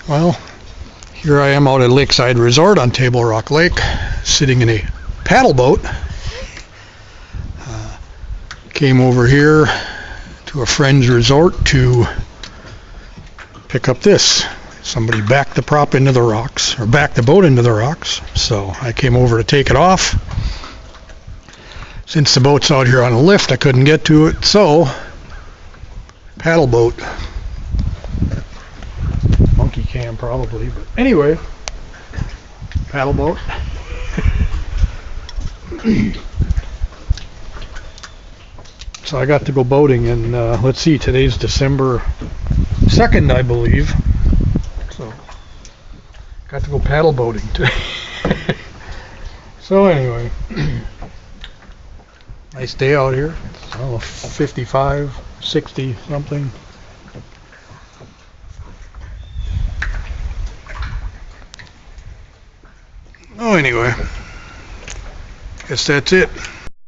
Well, here I am out at Lakeside Resort on Table Rock Lake, sitting in a paddle boat. Came over here to a friend's resort to pick up this. Somebody backed the prop into the rocks, or backed the boat into the rocks, so I came over to take it off. Since the boat's out here on a lift, I couldn't get to it, so paddle boat. Monkey cam probably, but anyway, paddle boat. So I got to go boating, and let's see, today's December 2nd, I believe. So got to go paddle boating today. So anyway, nice day out here. I don't know, 55, 60 something. Oh, anyway, guess that's it.